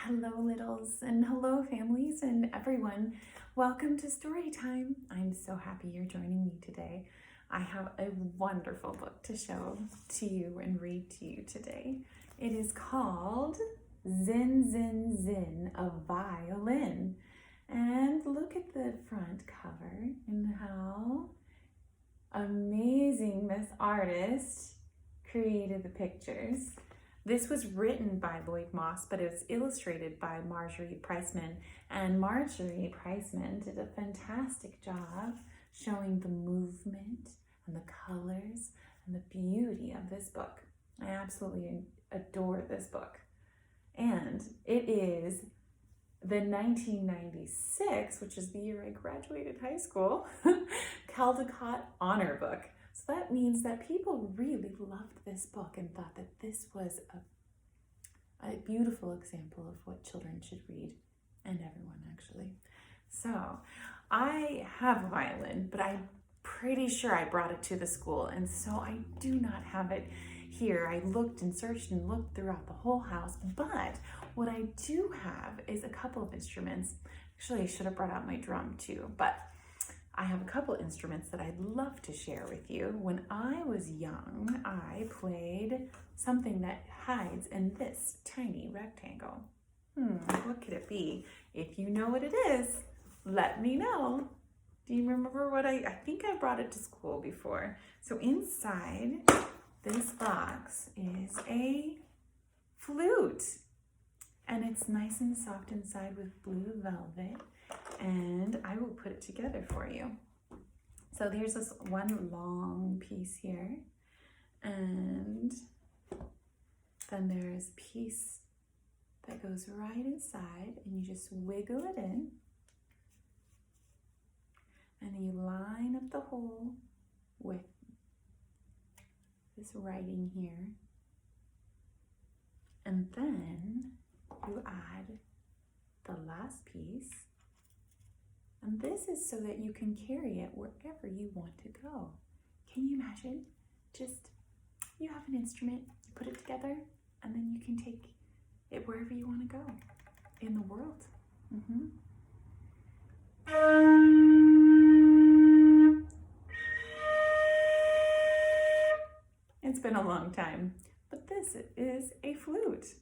Hello, littles, and hello, families, and everyone. Welcome to Storytime. I'm so happy you're joining me today. I have a wonderful book to show to you and read to you today. It is called Zin, Zin, Zin, a Violin. And look at the front cover and how amazing this artist created the pictures. This was written by Lloyd, but it was illustrated by Marjorie Priceman. And Marjorie Priceman did a fantastic job showing the movement and the colors and the beauty of this book. I absolutely adore this book. And it is the 1996, which is the year I graduated high school, Caldecott Honor Book. So that means that people really loved this book and thought that this was a beautiful example of what children should read, and everyone actually. So I have a violin, but I'm pretty sure I brought it to the school, and so I do not have it here. I looked and searched and looked throughout the whole house, but what I do have is a couple of instruments. Actually, I should have brought out my drum too, but I have a couple instruments that I'd love to share with you. When I was young, I played something that hides in this tiny rectangle. What could it be? If you know what it is, let me know. Do you remember what I think I brought it to school before. So inside this box is a flute. And it's nice and soft inside with blue velvet. And I will put it together for you. So there's this one long piece here, and then there's a piece that goes right inside, and you just wiggle it in, and then you line up the hole with this writing here, and then you add the last piece. And this is so that you can carry it wherever you want to go. Can you imagine? Just, you have an instrument, you put it together, and then you can take it wherever you want to go in the world. It's been a long time, but this is a flute.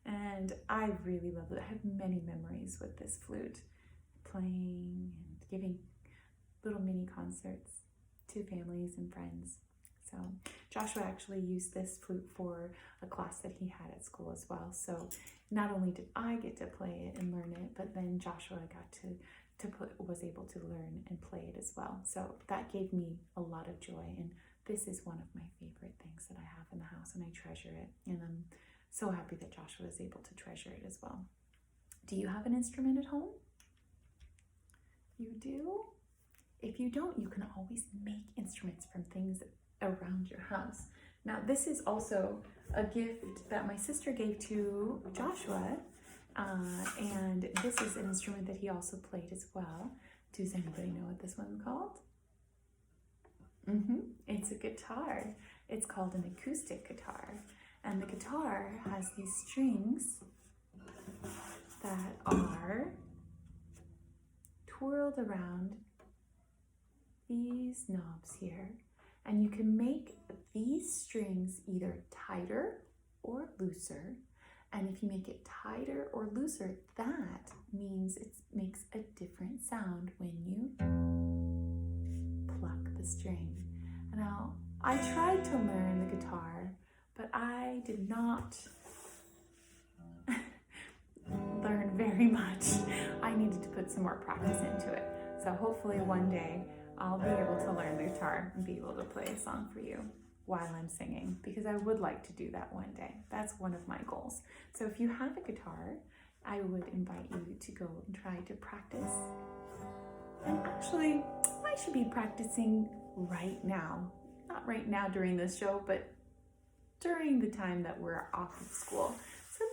And I really love it. I have many memories with this flute, playing and giving little mini concerts to families and friends. So Joshua actually used this flute for a class that he had at school as well. So not only did I get to play it and learn it, but then Joshua got was able to learn and play it as well. So that gave me a lot of joy. And this is one of my favorite things that I have in the house, and I treasure it. And I'm so happy that Joshua is able to treasure it as well. Do you have an instrument at home? You do? If you don't, you can always make instruments from things around your house. Now, this is also a gift that my sister gave to Joshua, and this is an instrument that he also played as well. Does anybody know what this one's called? It's a guitar. It's called an acoustic guitar, and the guitar has these strings that are twirled around these knobs here, and you can make these strings either tighter or looser. And if you make it tighter or looser, that means it makes a different sound when you pluck the string. Now, I tried to learn the guitar, but I did not learn very much. I needed to put some more practice into it. So hopefully one day I'll be able to learn the guitar and be able to play a song for you while I'm singing, because I would like to do that one day. That's one of my goals. So if you have a guitar, I would invite you to go and try to practice. And actually, I should be practicing right now. Not right now during this show, but during the time that we're off of school. So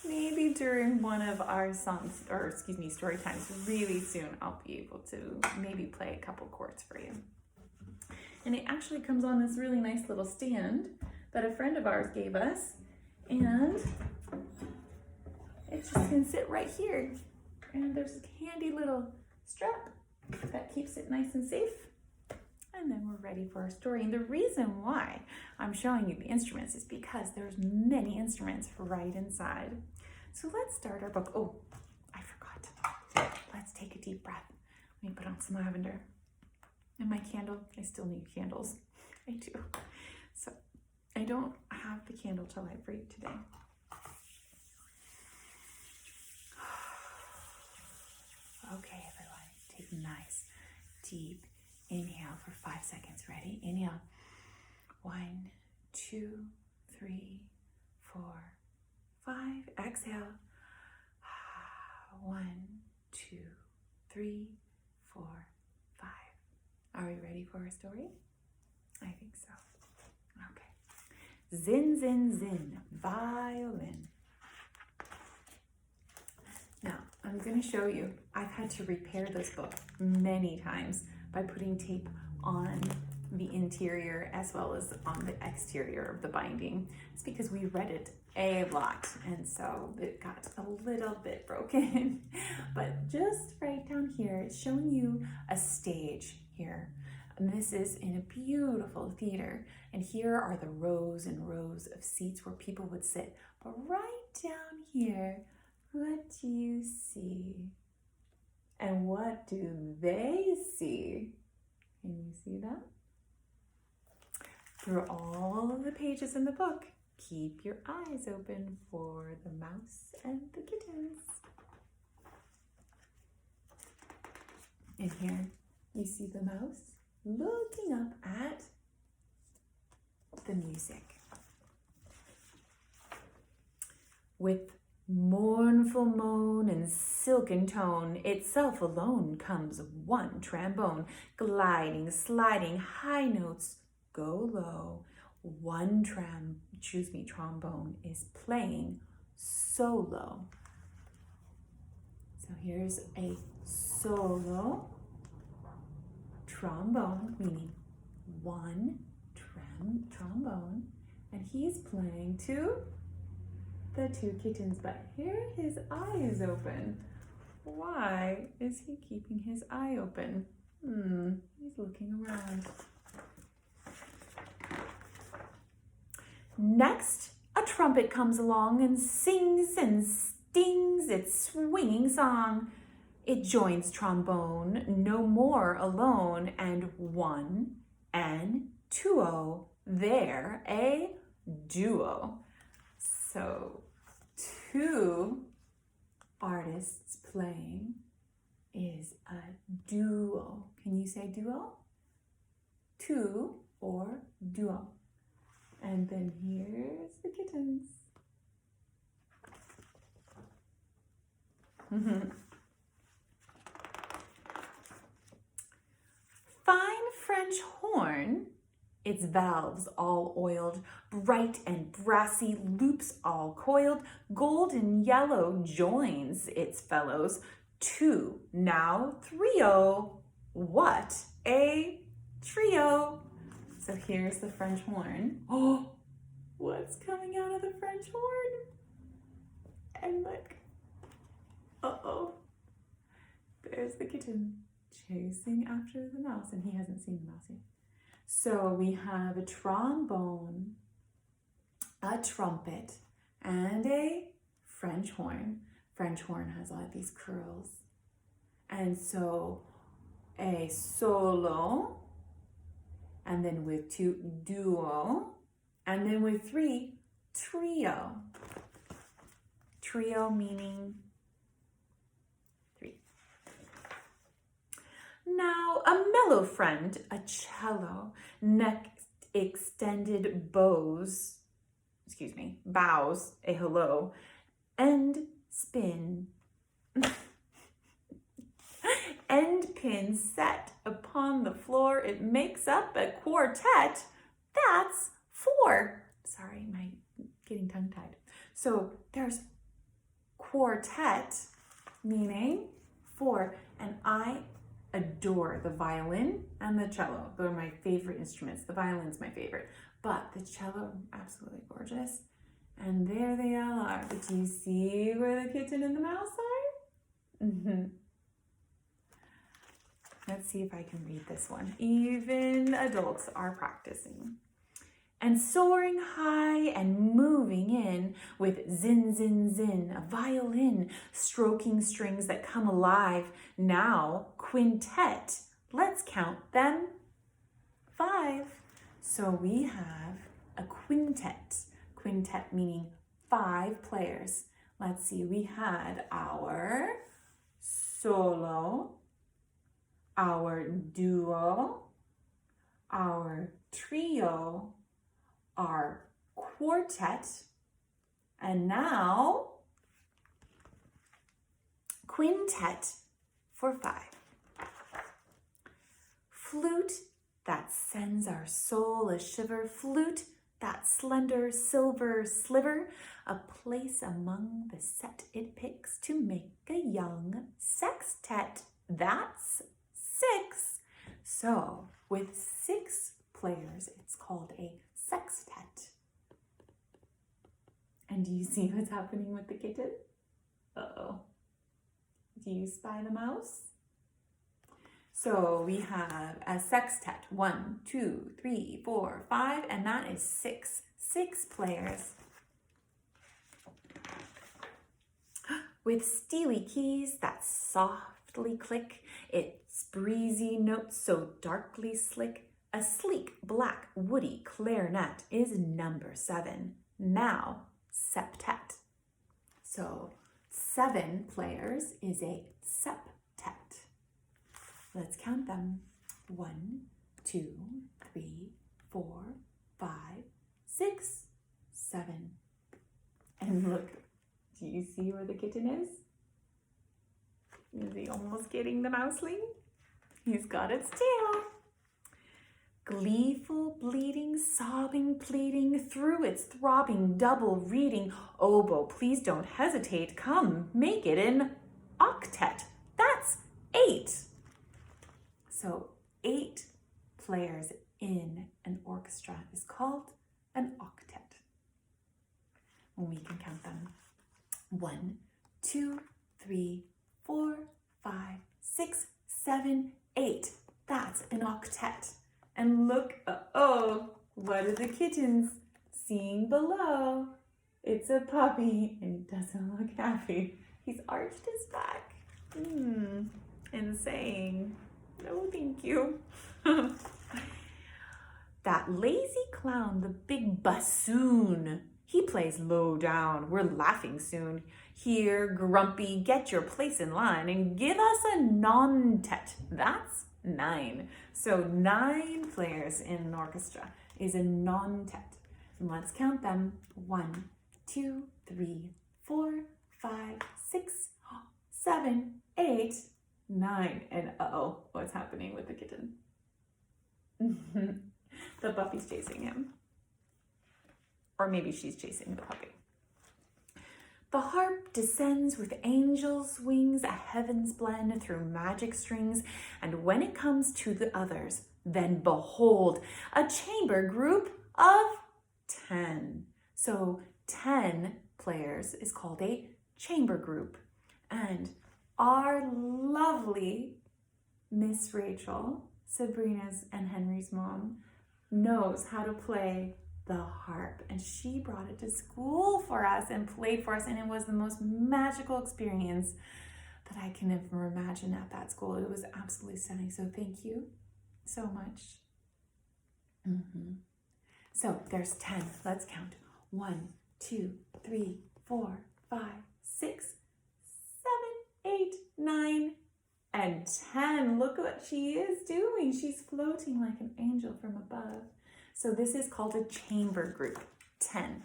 maybe during one of our story times really soon, I'll be able to maybe play a couple chords for you. And it actually comes on this really nice little stand that a friend of ours gave us, and It's just gonna sit right here. And there's a handy little strap that keeps it nice and safe. And then we're ready for our story. And the reason why I'm showing you the instruments is because there's many instruments right inside. So let's start our book. Oh, I forgot. Let's take a deep breath. Let me put on some lavender. And my candle, I still need candles. I do. So I don't have the candle to light for you today. Okay, everyone, take a nice deep inhale for 5 seconds. Ready? Inhale. 1, 2, 3, 4, 5. Exhale. 1, 2, 3, 4, 5. Are we ready for our story? I think so. Okay. Zin, zin, zin. Violin. Now, I'm going to show you. I've had to repair this book many times by putting tape on the interior as well as on the exterior of the binding. It's because we read it a lot, and so it got a little bit broken. But just right down here, it's showing you a stage here. And this is in a beautiful theater, and here are the rows and rows of seats where people would sit. But right down here, what do you see? And what do they see? Can you see that? Through all of the pages in the book, keep your eyes open for the mouse and the kittens. And here you see the mouse looking up at the music. With mournful moan and silken tone, itself alone comes one trombone, gliding, sliding, high notes go low. One trombone is playing solo. So here's a solo trombone, meaning one trombone, and he's playing to the 2 kittens, but here his eye is open. Why is he keeping his eye open? He's looking around. Next, a trumpet comes along and sings and stings its swinging song. It joins trombone no more alone, and 1 and 2-o, they're a duo. So 2 artists playing is a duo. Can you say duo? 2 or duo. And then here's the kittens. Fine French horn, its valves all oiled, bright and brassy loops all coiled, gold and yellow joins its fellows. 2, now 3-o, what a trio. So here's the French horn. Oh, what's coming out of the French horn? And look, uh-oh, there's the kitten chasing after the mouse, and he hasn't seen the mouse yet. So we have a trombone, a trumpet, and a French horn. French horn has all these curls. And so a solo, and then with 2, duo, and then with 3, trio. Trio meaning 3. Now a mellow friend, a cello, neck extended bows, a hello, end spin, end pin set upon the floor, it makes up a quartet, that's 4. Sorry, my getting tongue-tied. So there's quartet, meaning 4, and I adore the violin and the cello. They're my favorite instruments. The violin's my favorite, but the cello, absolutely gorgeous. And there they all are, the Do you see where the kitten and the mouse are? Let's see if I can read this one. Even adults are practicing. And soaring high and moving in with zin, zin, zin, a violin stroking strings that come alive. Now, quintet. Let's count them. 5. So we have a quintet. Quintet meaning 5 players. Let's see, we had our solo, our duo, our trio, our quartet, and now quintet for 5. Flute that sends our soul a shiver, flute that slender silver sliver, a place among the set it picks to make a young sextet. That's 6. So with 6 players, it's called a sextet. And do you see what's happening with the kitten? Uh-oh. Do you spy the mouse? So we have a sextet. 1, 2, 3, 4, 5, and that is 6. 6 players. With steely keys that softly click, its breezy notes so darkly slick, a sleek, black, woody clarinet is number 7. Now, septet. So 7 players is a septet. Let's count them. 1, 2, 3, 4, 5, 6, 7. And look, do you see where the kitten is? Is he almost getting the mouseling? He's got its tail. Gleeful, bleeding, sobbing, pleading, through its throbbing double reading, oboe, please don't hesitate, come, make it an octet. That's 8. So 8 players in an orchestra is called an octet. And we can count them. 1, 2, 3, 4, 5, 6, 7, 8. That's an octet. And look, what are the kittens seeing below? It's a puppy and he doesn't look happy. He's arched his back and saying, no, thank you. That lazy clown, the big bassoon, he plays low down. We're laughing soon. Here, grumpy, get your place in line and give us a non-tet. That's 9. So 9 players in an orchestra is a non-tet. And let's count them. 1, 2, 3, 4, 5, 6, 7, 8, 9. And what's happening with the kitten? The puppy's chasing him. Or maybe she's chasing the puppy. The harp descends with angels' wings, a heaven's blend through magic strings, and when it comes to the others, then behold, a chamber group of 10. So 10 players is called a chamber group. And our lovely Miss Rachel, Sabrina's and Henry's mom, knows how to play the harp, and she brought it to school for us and played for us, and it was the most magical experience that I can ever imagine at that school. It was absolutely stunning. So thank you so much. So there's 10. Let's count. 1, 2, 3, 4, 5, 6, 7, 8, 9, and 10. Look what she is doing. She's floating like an angel from above. So this is called a chamber group, 10.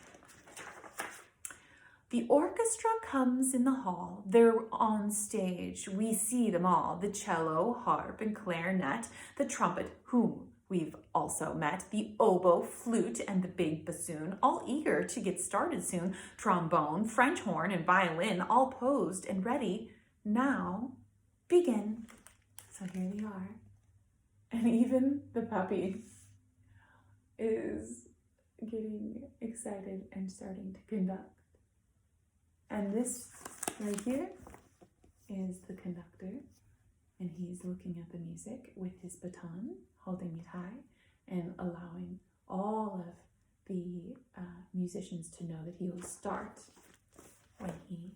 The orchestra comes in the hall. They're on stage. We see them all, the cello, harp, and clarinet, the trumpet, whom we've also met, the oboe, flute, and the big bassoon, all eager to get started soon, trombone, French horn, and violin, all posed and ready. Now, begin. So here we are. And even the puppy is getting excited and starting to conduct. And this right here is the conductor, and he's looking at the music with his baton, holding it high and allowing all of the musicians to know that he will start when he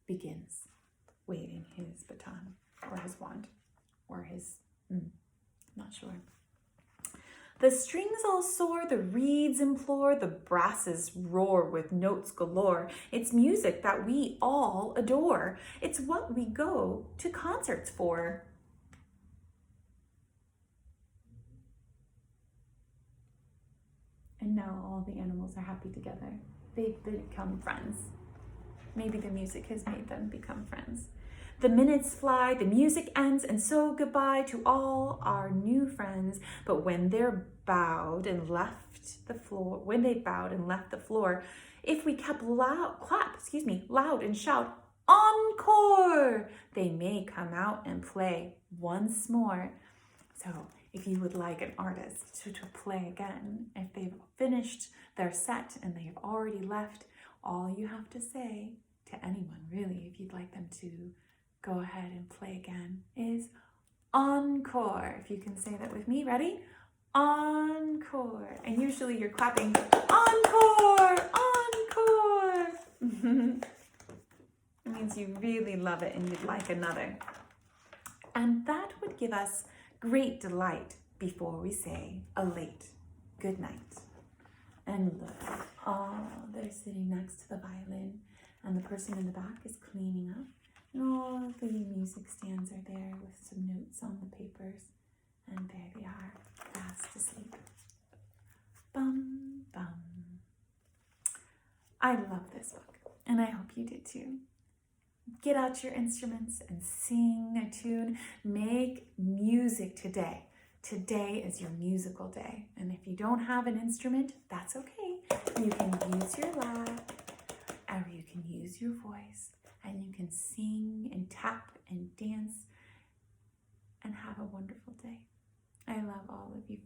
begins waving his baton or his wand or his, not sure. The strings all soar, the reeds implore, the brasses roar with notes galore. It's music that we all adore. It's what we go to concerts for. And now all the animals are happy together. They've become friends. Maybe the music has made them become friends. The minutes fly, the music ends, and so goodbye to all our new friends. But when they're bowed and left the floor, if we kept loud and shout, encore, they may come out and play once more. So if you would like an artist to play again, if they've finished their set and they've already left, all you have to say to anyone, really, if you'd like them to go ahead and play again, is encore. If you can say that with me, ready? Encore. And usually you're clapping, encore, encore. It means you really love it and you'd like another. And that would give us great delight before we say a late good night. And look, they're sitting next to the violin, and the person in the back is cleaning up. And all the music stands are there with some notes on the papers. And there they are, fast asleep. Bum, bum. I love this book, and I hope you did too. Get out your instruments and sing a tune. Make music today. Today is your musical day. And if you don't have an instrument, that's okay. You can use your laugh, or you can use your voice, and you can sing and tap and dance and have a wonderful day. I love all of you.